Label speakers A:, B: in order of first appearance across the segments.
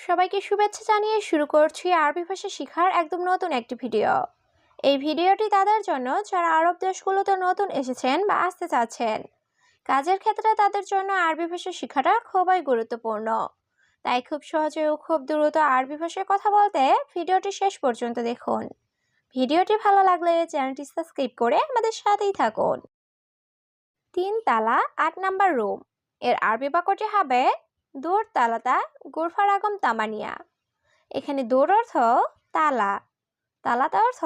A: সবাইকে শুভেচ্ছা জানিয়ে শুরু করছি আরবি ভাষা শেখার একদম নতুন একটি ভিডিও। এই ভিডিওটি তাদের জন্য যারা আরব দেশগুলোতে নতুন এসেছেন বা আসতে চাচ্ছেন। কাজের ক্ষেত্রে তাদের জন্য আরবি ভাষা শেখাটা খুবই গুরুত্বপূর্ণ। তাই খুব সহজে ও খুব দ্রুত আরবি ভাষায় কথা বলতে ভিডিওটি শেষ পর্যন্ত দেখুন। ভিডিওটি ভালো লাগলে চ্যানেলটি সাবস্ক্রাইব করে আমাদের সাথেই থাকুন। 3 তালা 8 নাম্বার রুম এর আরবি বাক্যটি হবে দৌড় তালাতা গোরফা রাগম তামানিয়া। এখানে দৌড় অর্থ তালা, তালাতা অর্থ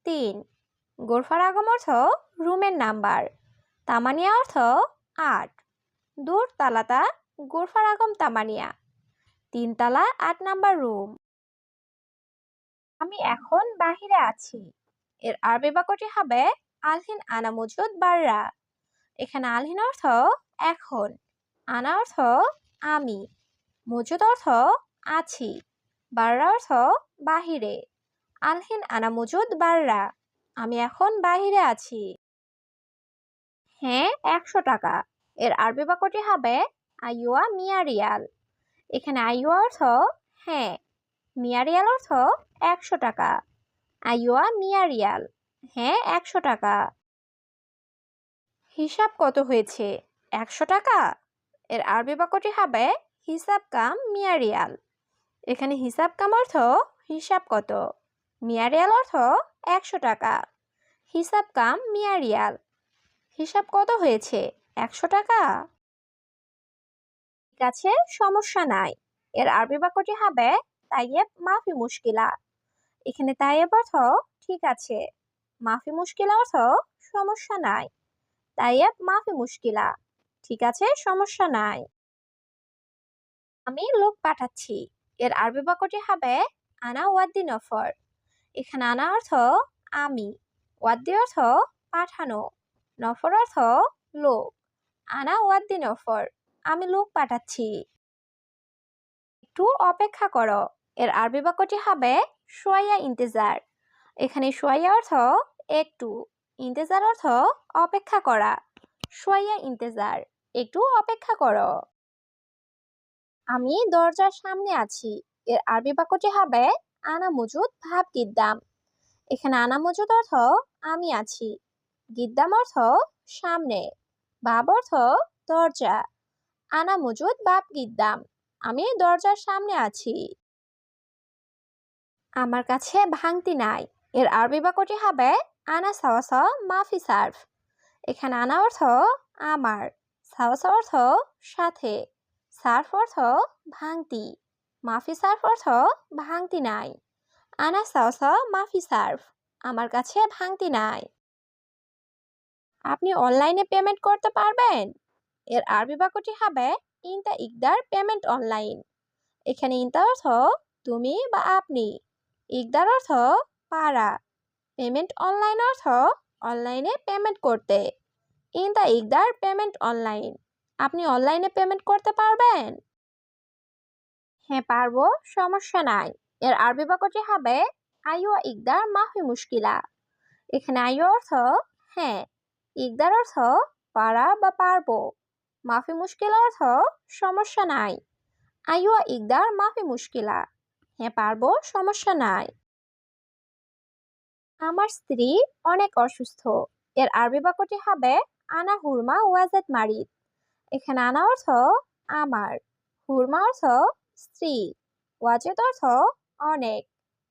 A: 3, গোরফা রাগম অর্থ রুমের নাম্বার, তামানিয়া অর্থ 8। দৌড় তালাতা গোরফা রাগম তামানিয়া, 3 তালা 8 নাম্বার রুম। আমি এখন বাহিরে আছি এর আরবি বাক্যটি হবে আলহিন আনা মজুদ বাররা। এখানে আলহিন অর্থ এখন, আনা অর্থ আমি, মজুদ অর্থ আছি, বাররা অর্থ বাহিরে। আলহিন আনা মজুদ বাররা, আমি এখন বাহিরে আছি। হ্যাঁ 100 টাকা এর আরবি বাক্যটি হবে আইয়ুয়া মিয়া রিয়াল। এখানে আইয়ুয়া অর্থ হ্যাঁ, মিয়া রিয়াল অর্থ 100 টাকা। আইয়ুয়া মিয়া রিয়াল, হ্যাঁ 100 টাকা। হিসাব কত হয়েছে? 100 টাকা এর আরবি বাক্যটি হবে হিসাব কাম মিয়া রিয়াল। এখানে হিসাব কাম অর্থ হিসাব কত, মিয়া রিয়াল অর্থ 100 টাকা। হিসাব কাম মিয়া রিয়াল, হিসাব কত হয়েছে? 100 টাকা। ঠিক আছে, সমস্যা নাই এর আরবি বাক্যটি হবে তাইয়েব মাফি মুশকিলা। এখানে তাইয়েব অর্থ ঠিক আছে, মাফি মুশকিলা অর্থ সমস্যা নাই। তাইয়েব মাফি মুশকিলা, ঠিক আছে সমস্যা নাই। আমি লোক পাঠাচ্ছি এর আরবি বাক্যটি হবে আনা ওয়াদ্দি নফর। এখানে আনা অর্থ আমি, ওয়াদ্দি অর্থ পাঠানো, নফর অর্থ লোক। আনা ওয়াদ্দি নফর, আমি লোক পাঠাচ্ছি। একটু অপেক্ষা করো এর আরবি বাক্যটি হবে শোয়া ইন্তেজার। এখানে শোয়া অর্থ একটু, ইন্তেজার অর্থ অপেক্ষা করা। শোয়া ইন্তেজার, একটু অপেক্ষা করো। আমি দরজার সামনে আছি এর আরবি বাক্যটি হবে আনা মজুদ ভাব গিদ্দাম। এখানে আনা মজুদ অর্থ আমি আছি, গিদ্দাম অর্থ সামনে, ভাব অর্থ দরজা। আনা মজুদ বাব গিদ্দাম, আমি দরজার সামনে আছি। আমার কাছে ভাঙতি নাই এর আরবি বাক্যটি হবে আনা সাওয়াসা মাফি সার্ফ। এখানে আনা অর্থ আমার, সাওয়াসা অর্থ সাথে, সার্ফ অর্থ ভাঙতি, মাফি সার্ফ অর্থ ভাঙতি নাই। আনা সাওয়াসা মাফি সার্ফ, আমার কাছে ভাঙতি নাই। আপনি অনলাইনে পেমেন্ট করতে পারবেন এর আরবি বাক্যটি হবে ইনতা ইকদার পেমেন্ট অনলাইন। এখানে ইনতা অর্থ তুমি বা আপনি, ইকদার অর্থ পারা, পেমেন্ট অনলাইন অর্থ অনলাইনে পেমেন্ট করতে। ইনতা ইকদার পেমেন্ট অনলাইন, আপনি অনলাইনে পেমেন্ট করতে পারবেন? হ্যাঁ পারবো, সমস্যা নাই এর আরবি বাক্যটি হবে আইয়ুয়া ইকদার মাফি মুশকিলা। এখানে আইয়ুয়া অর্থ হ্যাঁ, ইকদার অর্থ পারা বা পারবো, মাফি মুশকিলা অর্থ সমস্যা নাই। আইয়ুয়া ইকদার মাফি মুশকিলা, হ্যাঁ পারবো সমস্যা নাই। আমার স্ত্রী অনেক অসুস্থ এর আরবি বাক্যটি হবে আনা হুরমা ওয়াজাদ মারিদ। এখানে আনা অর্থ আমার, হুরমা অর্থ স্ত্রী, ওয়াজেদ অর্থ অনেক,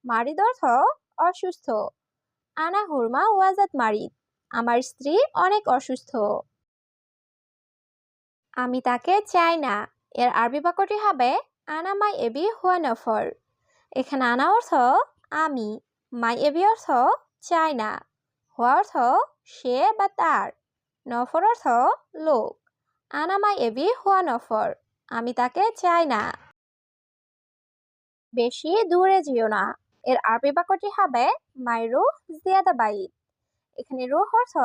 A: মারিদ অর্থ অসুস্থ। আনা হুরমা ওয়াজাদ মারিদ, আমার স্ত্রী অনেক অসুস্থ। আমি তাকে চাই না এর আরবি বাক্যটি হবে আনা মাই এবি হুয়া নফর। এখানে আনা অর্থ আমি, মাই এবি অর্থ চাই না, হুয়া অর্থ সে বা তার, নফর অর্থ লোক। আনা মাই এবি হুয়া নফর, আমি তাকে চাই না। বেশি দূরে যেও না এর আরবি বাক্যটি হবে মাইরু জিয়াদা বাইদ। এখানে রুহ অর্থ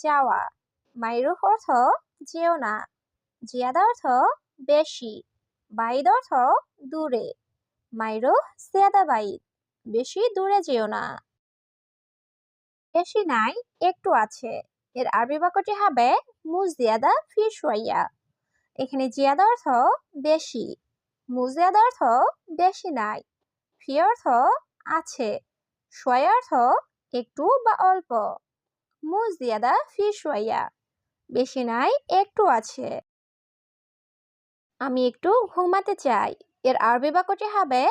A: যাওয়া, মাইরুহ অর্থ যেও না, জিয়াদা অর্থ বেশি, বাইদ অর্থ দূরে। মাইরুহ জিয়াদা বাইদ, বেশি দূরে যেও না। বেশি নাই একটু আছে এর আরবি বাক্যটি হবে মুজিয়াদা ফি শোয়া। এখানে জিয়াদা অর্থ বেশি, মুজিয়াদা অর্থ বেশি নাই, ফি অর্থ আছে, শোয়া অর্থ একটু বা অল্প। মুজিয়াদা ফি শোয়া, বেশি নাই একটু আছে। আমি একটু ঘুমাতে চাই, এর আরবি বাক্যটি হবে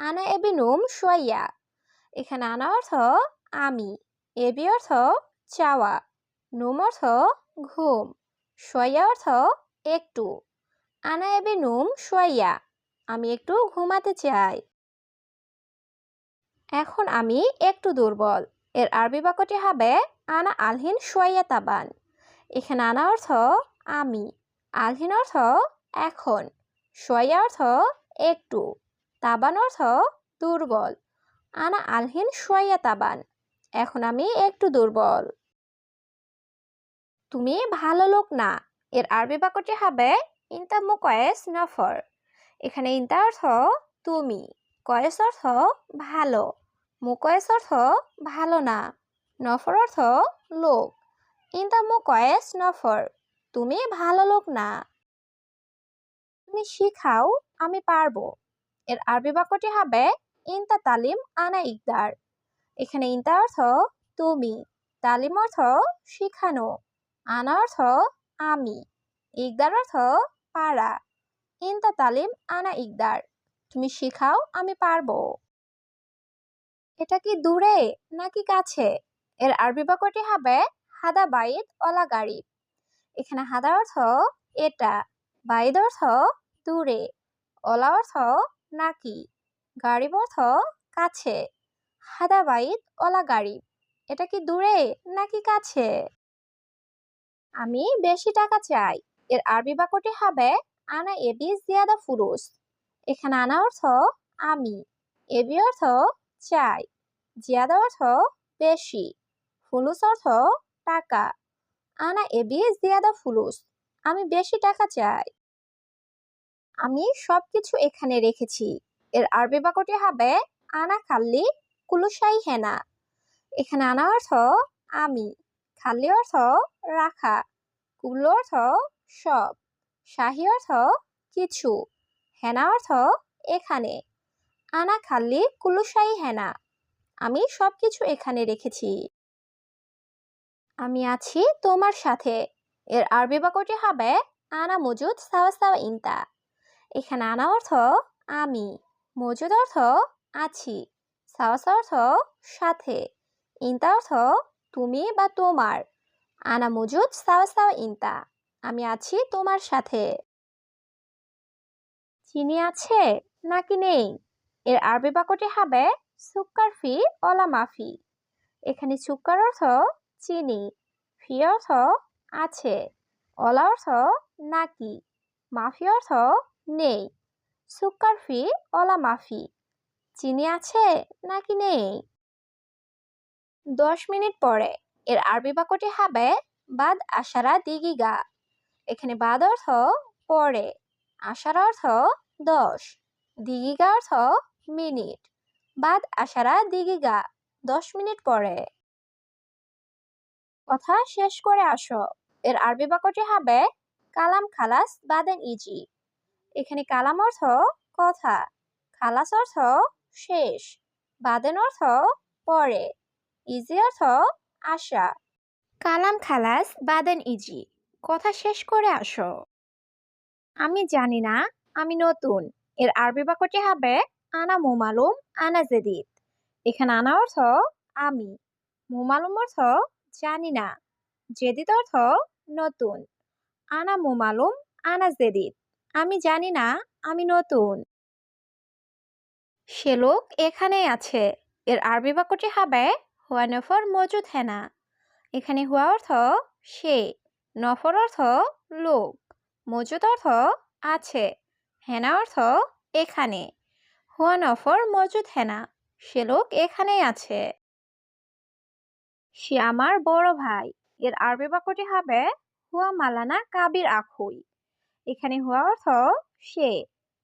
A: আনা এবি নুম শোয়া। এখানে আনা অর্থ আমি, এবি অর্থ চাওয়া, নুম অর্থ ঘুম, শোয়া অর্থ একটু। আনা এবি নুম শোয়া, আমি একটু ঘুমাতে চাই। এখন আমি একটু দুর্বল, এর আরবি বাক্যটি হবে আনা আলহিন শোয়া তাবান। এখানে আনা অর্থ আমি, আলহিন অর্থ এখন, শোয়া অর্থ একটু, তাবান অর্থ দুর্বল। আনা আলহিন শোয়া তাবান, এখন আমি একটু দুর্বল। তুমি ভালো লোক না, এর আরবি বাক্যটি হবে ইনতা মুকয়েস নফর। এখানে ইনতা অর্থ তুমি, কয়েস অর্থ ভালো, মুকয়েস অর্থ ভালো না, নফর অর্থ লোক। ইনতা মুকয়েস নফর, তুমি ভালো লোক না। তুমি শিখাও, আমি পারবো। এর আরবি বাক্যটি হবে ইনতা তালিম আনা ইকদার। এখানে ইনতা অর্থ তুমি, তালিম অর্থ শিখানো, আনা অর্থ আমি, ইকদার অর্থ পারা। ইনতা তালিম আনা ইকদার, তুমি শিখাও আমি পারবো। এটা কি দূরে নাকি কাছে? এর আরবি বাক্যটি হবে হাদা বাইদ অলা গারিব। এখানে হাদা অর্থ এটা, বাইদ অর্থ দূরে, অলা অর্থ নাকি, গারিব অর্থ কাছে। হাদা বাইদ অলা গারিব, এটা কি দূরে নাকি কাছে? আমি বেশি টাকা চাই, এর আরবি বাক্যটি হবে আনা এবি জিয়াদা ফুরুস। এখানে আনা অর্থ আমি, এবি অর্থ চাই, জিয়াদা অর্থ বেশি, ফুলুস অর্থ টাকা। আনা এবি জিয়াদা ফুলুস, আমি বেশি টাকা চাই। আমি সবকিছু এখানে রেখেছি, এর আরবি বাক্যটি হবে আনা খাল্লি কুলুসাই হেনা। এখানে আনা অর্থ আমি, খাল্লি অর্থ রাখা, কুল্লু অর্থ সব, শাহি অর্থ কিছু, হেনা অর্থ এখানে। আনা খাল্লি কুলুসাই হেনা, আমি সবকিছু এখানে রেখেছি। আমি আছি তোমার সাথে, এর আরবি বাক্যটি হবে আনা মজুদ সাওয়া সাওয়া ইনতা। এখানে আনা অর্থ আমি, মজুদ অর্থ আছি, সাওয়া সাওয়া অর্থ সাথে, ইনতা অর্থ তুমি বা তোমার। আনা মজুদ সাওয়া সাওয়া ইনতা, আমি আছি তোমার সাথে। চিনি আছে নাকি নেই? এর আরবি বাক্যটি হবে সুক্কার ফি অলা মাফি। এখানে সুক্কার অর্থ চিনি, ফি অর্থ আছে, অলা অর্থ নাকি, মাফি অর্থ নেই। সুক্কার ফি অলা মাফি, চিনি আছে নাকি নেই? 10 মিনিট পরে, এর আরবি বাক্যটি হবে বাদ আশারা দিগিগা। এখানে বাদ অর্থ পরে, আশারা অর্থ 10, দিগিগা অর্থ মিনিট। বাদ আশারা দিগিগা, 10 মিনিট পরে। কথা শেষ করে আসো, এর আরবি বাক্যটি হবে কালাম খালাস বাদেন ইজি। এখানে কালাম অর্থ কথা, খালাস অর্থ শেষ, বাদেন অর্থ পরে, ইজি অর্থ আসা। কালাম খালাস বাদেন ইজি, কথা শেষ করে আসো। আমি জানি না, আমি নতুন। এর আরবি বাক্যটি হবে আনা মুমালুম আনা জেদিদ। এখানে আনা অর্থ আমি, মুমালুম অর্থ জানি না, জেদিদ অর্থ নতুন। আনা মুমালুম আনা জেদিদ, আমি জানি না, আমি নতুন। সে লোক এখানেই আছে, এর আরবি বাক্যটি হবে হুয়া নফর মজুদ হেনা। এখানে হুয়া অর্থ সে, নফর অর্থ লোক, মজুদ অর্থ আছে, হেনা অর্থ এখানে। হুয়া নফর মজুদ হেনা, সে লোক এখানেই আছে। সে আমার বড় ভাই, এর আরবি বাক্যটি হবে হুয়া মালানা কাবির আখুই। এখানে হুয়া অর্থ সে,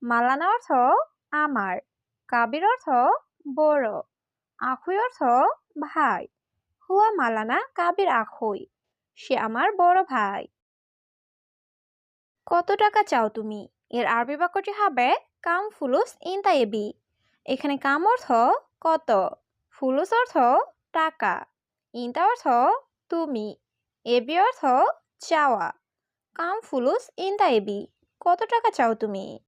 A: মালানা অর্থ আমার, কাবির অর্থ বড়, আখুই অর্থ ভাই। হুয়া মালানা কাবির আখুই, সে আমার বড় ভাই। কত টাকা চাও তুমি? এর আরবি বাক্যটি হবে কাম ফুলুস ইনতা এবি। এখানে কাম অর্থ কত, ফুলুস অর্থ টাকা, ইনতা অর্থ তুমি, এবি অর্থ চাওয়া। কাম ফুলুস ইনতা এবি, কত টাকা চাও তুমি?